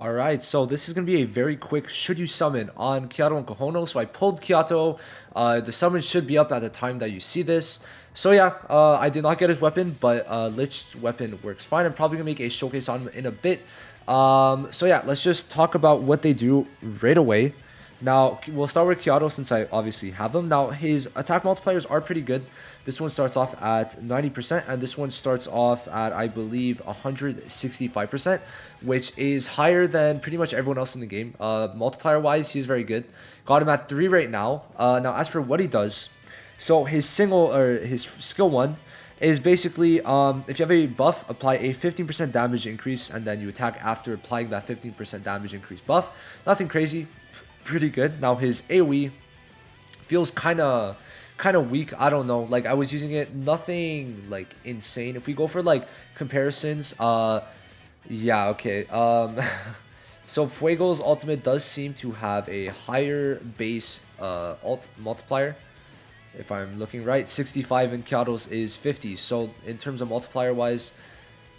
Alright, so this is going to be a very quick should you summon on KIATO and Kahono. So I pulled KIATO. The summon should be up at the time that you see this. So yeah, I did not get his weapon, but Lich's weapon works fine. I'm probably going to make a showcase on him in a bit. So yeah, let's just talk about what they do right away. Now, we'll start with KIATO since I obviously have him. Now, his attack multipliers are pretty good. This one starts off at 90%, and this one starts off at, I believe, 165%, which is higher than pretty much everyone else in the game. Multiplier-wise, he's very good. Got him at 3 right now. Now, as for what he does, so his skill 1 is basically, if you have a buff, apply a 15% damage increase, and then you attack after applying that 15% damage increase buff. Nothing crazy. Pretty good. Now his AoE feels kind of weak. I don't know, like I was using it, nothing like insane. If we go for like comparisons, yeah, okay. So Fuego's ultimate does seem to have a higher base ult multiplier, if I'm looking right. 65 and KIATO's is 50. So in terms of multiplier wise,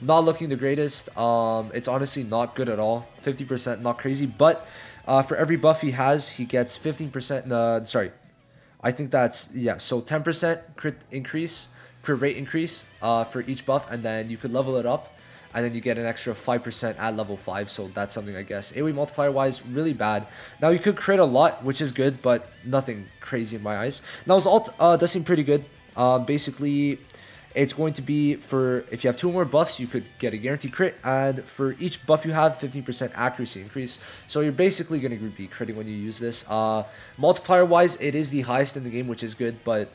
not looking the greatest. It's honestly not good at all. 50%, not crazy, but for every buff he has, he gets 15%. Sorry, I think that's, yeah. So 10% crit rate increase for each buff, and then you could level it up, and then you get an extra 5% at level 5. So that's something, I guess. AoE multiplier wise, really bad. Now you could crit a lot, which is good, but nothing crazy in my eyes. Now his ult does seem pretty good. Basically, it's going to be for, if you have 2 more buffs, you could get a guaranteed crit, and for each buff you have, 15% accuracy increase. So you're basically going to be critting when you use this. Multiplier wise, it is the highest in the game, which is good, but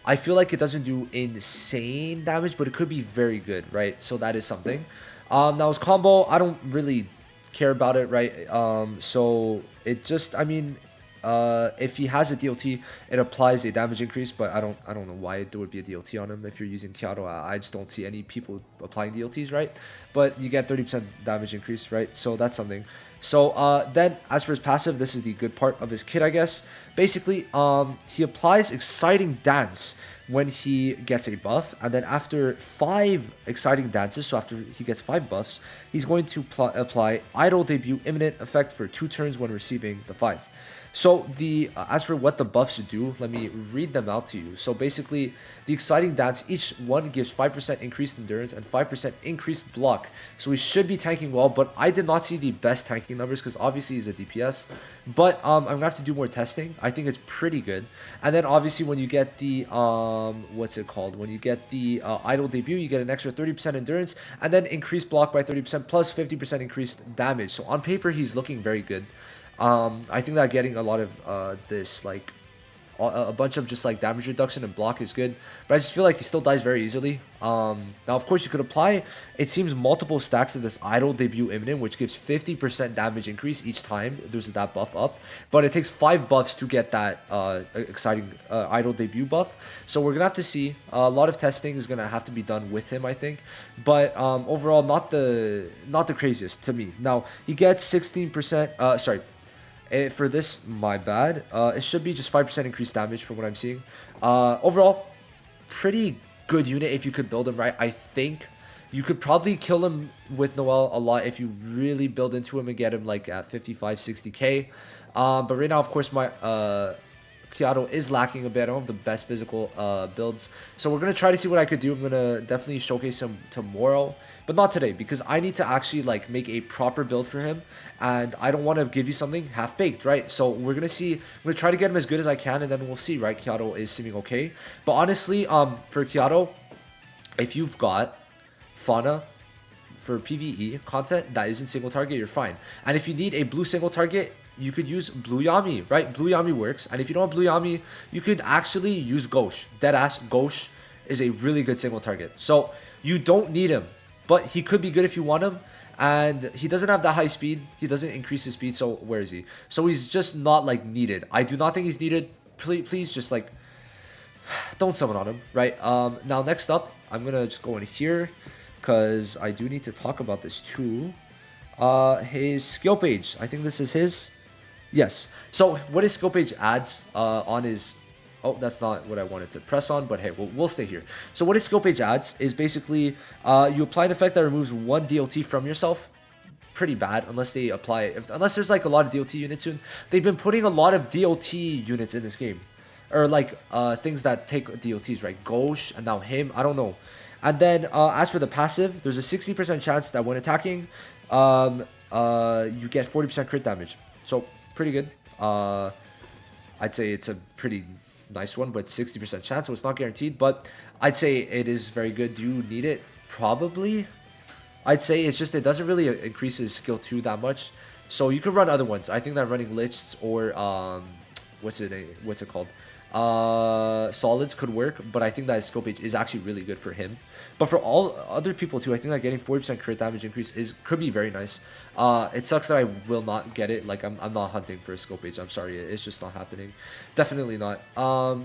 I feel like it doesn't do insane damage, but it could be very good, right? So that is something. Now his combo, I don't really care about it, right? So it just, I mean, if he has a DLT, it applies a damage increase, but I don't know why there would be a DLT on him if you're using KIATO. I just don't see any people applying DLTs, right? But you get 30% damage increase, right? So that's something. So then as for his passive, this is the good part of his kit, I guess. Basically, he applies Exciting Dance when he gets a buff, and then after 5 exciting dances, so after he gets 5 buffs, he's going to apply Idle Debut Imminent effect for 2 turns when receiving the 5. So the as for what the buffs do, let me read them out to you. So basically, the Exciting Dance, each one gives 5% increased endurance and 5% increased block. So he should be tanking well, but I did not see the best tanking numbers because obviously he's a DPS. But I'm gonna have to do more testing. I think it's pretty good. And then obviously when you get the what's it called? When you get the Idle Debut, you get an extra 30% endurance and then increased block by 30% plus 50% increased damage. So on paper, he's looking very good. I think that getting a lot of this, like a bunch of just like damage reduction and block is good, but I just feel like he still dies very easily. Now of course you could apply, it seems, multiple stacks of this Idle Debut Imminent, which gives 50% damage increase each time there's that buff up, but it takes 5 buffs to get that exciting Idle Debut buff. So we're gonna have to see. A lot of testing is gonna have to be done with him, I think, but overall not the craziest to me. Now he gets 16%, sorry, for this, my bad. It should be just 5% increased damage from what I'm seeing. Overall, pretty good unit if you could build him right. I think you could probably kill him with Noel a lot if you really build into him and get him like at 55, 60k. But right now, of course, my KIATO is lacking a bit. I don't have the best physical builds. So we're going to try to see what I could do. I'm going to definitely showcase him tomorrow, but not today because I need to actually like make a proper build for him. And I don't want to give you something half-baked, right? So we're going to see. I'm going to try to get him as good as I can, and then we'll see, right? KIATO is seeming okay. But honestly, for KIATO, if you've got Fauna for PvE content that isn't single target, you're fine. And if you need a blue single target, you could use Blue Yami, right? Blue Yami works. And if you don't have Blue Yami, you could actually use Ghosh. Deadass, Ghosh is a really good single target. So you don't need him, but he could be good if you want him. And he doesn't have that high speed. He doesn't increase his speed. So where is he? So he's just not like needed. I do not think he's needed. Please just like don't summon on him, right? Now next up, I'm gonna just go in here because I do need to talk about this too. His skill page. I think this is his. Yes. So what his skill page adds on his... Oh, that's not what I wanted to press on, but hey, we'll stay here. So what his skill page adds is basically you apply an effect that removes 1 DLT from yourself. pretty bad unless they apply, unless there's like a lot of DOT units soon. They've been putting a lot of DOT units in this game, or like things that take DOTs, right? Ghosh and now him, I don't know. And then as for the passive, there's a 60% chance that when attacking, you get 40% crit damage. So pretty good. I'd say it's a pretty nice one, but 60% chance, so it's not guaranteed. But I'd say it is very good. Do you need it? Probably. I'd say it's just it doesn't really increase his skill 2 that much. So you could run other ones. I think that running lists or what's it called? Solids could work, but I think that his skill page is actually really good for him. But for all other people too, I think that getting 40% crit damage increase could be very nice. It sucks that I will not get it. Like I'm not hunting for a skill page. I'm sorry, it's just not happening. Definitely not.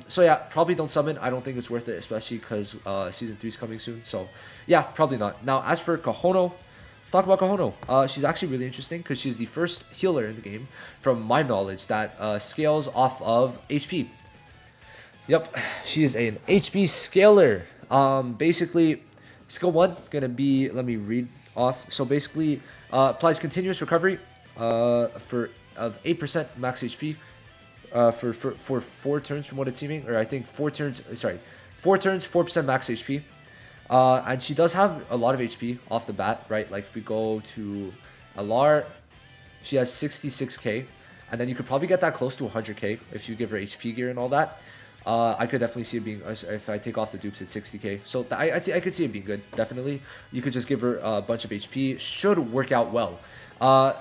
So yeah, probably don't summon. I don't think it's worth it, especially because season 3 is coming soon. So yeah, probably not. Now as for Kahono, let's talk about Kahono. She's actually really interesting because she's the first healer in the game, from my knowledge, that scales off of HP. Yep, she is an HP scaler. Basically, skill 1 gonna be, let me read off. So basically, applies continuous recovery of 8% max HP for 4 turns from what it's seeming, or I think 4 turns. Sorry, 4 turns, 4% max HP. And she does have a lot of HP off the bat, right? Like if we go to Alar, she has 66k, and then you could probably get that close to 100k if you give her HP gear and all that. I could definitely see it being, if I take off the dupes, at 60k. So I could see it being good, definitely. You could just give her a bunch of HP. Should work out well.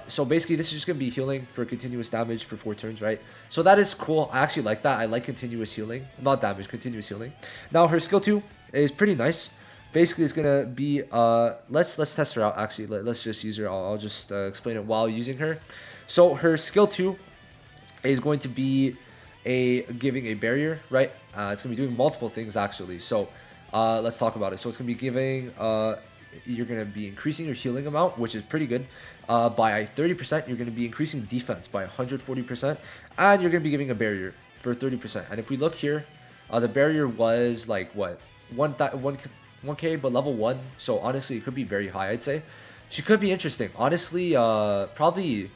So basically, this is just going to be healing for continuous damage for 4 turns, right? So that is cool. I actually like that. I like continuous healing. Not damage, continuous healing. Now, her skill 2 is pretty nice. Basically, it's going to be, let's test her out, actually. Let's just use her. I'll just explain it while using her. So her skill 2 is going to be giving a barrier, right? It's gonna be doing multiple things actually. So let's talk about it. So it's gonna be giving you're gonna be increasing your healing amount, which is pretty good, by 30%. You're gonna be increasing defense by 140%, and you're gonna be giving a barrier for 30%. And if we look here, the barrier was like what 1k, but level 1. So honestly, it could be very high. I'd say she could be interesting. Honestly, probably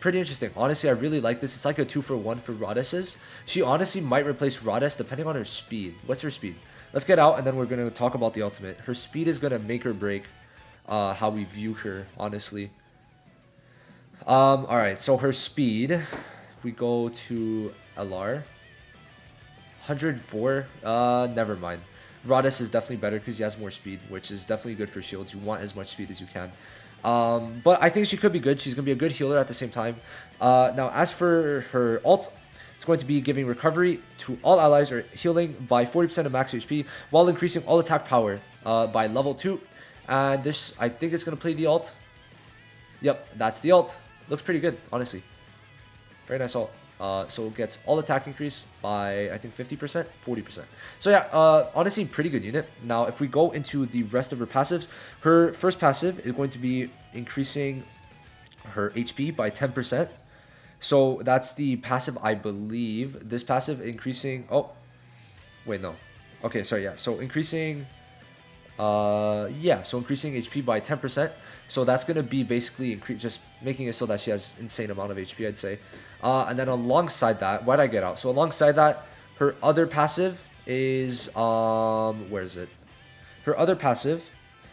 pretty interesting. Honestly, I really like this. It's like a 2-for-1 for Rodesses. She honestly might replace Rodess depending on her speed. What's her speed? Let's get out and then we're going to talk about the ultimate. Her speed is going to make or break how we view her, honestly. Alright, so her speed, if we go to LR, 104, never mind. Rodess is definitely better because he has more speed, which is definitely good for shields. You want as much speed as you can. But I think she could be good. She's going to be a good healer at the same time. Now, as for her ult, it's going to be giving recovery to all allies or healing by 40% of max HP while increasing all attack power by level 2. And this, I think it's going to play the ult. Yep, that's the ult. Looks pretty good, honestly. Very nice ult. So it gets all attack increase by, I think, 50%, 40%. So yeah, honestly, pretty good unit. Now, if we go into the rest of her passives, her first passive is going to be increasing her HP by 10%. So that's the passive, I believe. This passive increasing, oh, wait, no. Okay, sorry, yeah. So increasing, so increasing HP by 10%. So that's going to be basically just making it so that she has insane amount of HP, I'd say. And then alongside that, why'd I get out? So alongside that, her other passive is, where is it? Her other passive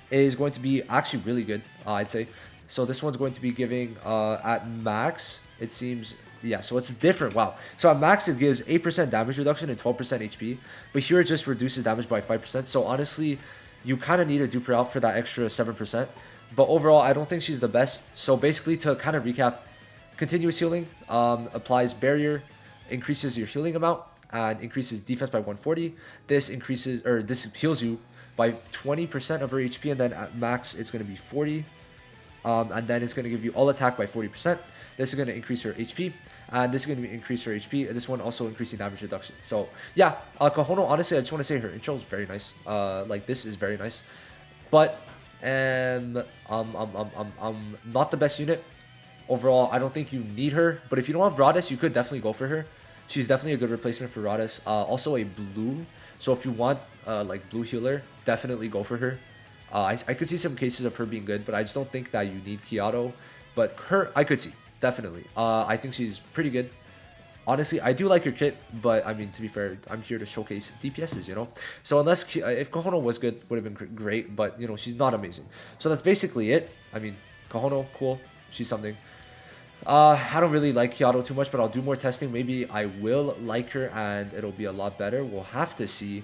is going to be actually really good, I'd say. So this one's going to be giving, at max, it seems, yeah, so it's different, wow. So at max, it gives 8% damage reduction and 12% HP. But here it just reduces damage by 5%. So honestly, you kind of need to dupe her out for that extra 7%. But overall, I don't think she's the best. So basically, to kind of recap, continuous healing applies barrier, increases your healing amount, and increases defense by 140. This increases, or this heals you by 20% of her HP, and then at max, it's going to be 40. And then it's going to give you all attack by 40%. This is going to increase her HP, and this is going to increase her HP. And this one also increasing damage reduction. So yeah, Kahono, honestly, I just want to say her intro is very nice. Like this is very nice, but not the best unit. Overall, I don't think you need her, but if you don't have Rodess, you could definitely go for her. She's definitely a good replacement for Rodess. Also a blue, so if you want like blue healer, definitely go for her. I could see some cases of her being good, but I just don't think that you need Kiato. But her, I could see, definitely. I think she's pretty good. Honestly, I do like her kit, but I mean, to be fair, I'm here to showcase DPSs, you know? So unless, if Kahono was good, would have been great, but, you know, she's not amazing. So that's basically it. I mean, Kahono, cool. She's something. I don't really like Kiato too much, but I'll do more testing. Maybe I will like her, and it'll be a lot better. We'll have to see.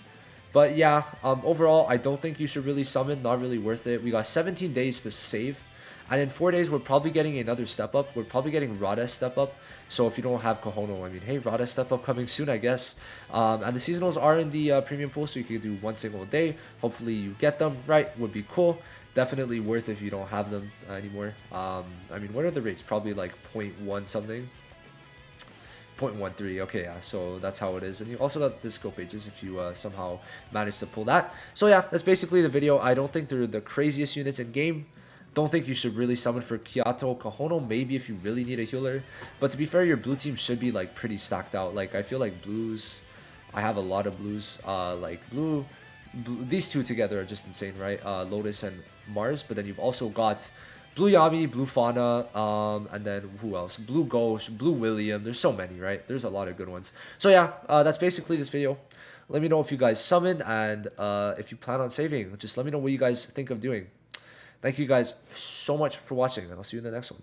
But yeah, overall, I don't think you should really summon. Not really worth it. We got 17 days to save. And in 4 days, we're probably getting another step up. We're probably getting Rada step up. So if you don't have Kahono, I mean, hey, Rada step up coming soon, I guess. And the seasonals are in the premium pool, so you can do one single day. Hopefully you get them right. Would be cool. Definitely worth if you don't have them anymore. I mean, what are the rates? Probably like 0.1 something. 0.13. Okay, yeah, so that's how it is. And you also got the skill pages if you somehow manage to pull that. So yeah, that's basically the video. I don't think they're the craziest units in game. Don't think you should really summon for Kiato Kahono, maybe if you really need a healer. But to be fair, your blue team should be like pretty stacked out. Like I feel like blues, I have a lot of blues. Like blue, these two together are just insane, right? Lotus and Mars. But then you've also got Blue Yami, Blue Fauna, and then who else? Blue Ghost, Blue William. There's so many, right? There's a lot of good ones. So yeah, that's basically this video. Let me know if you guys summon, and if you plan on saving, just let me know what you guys think of doing. Thank you guys so much for watching, and I'll see you in the next one.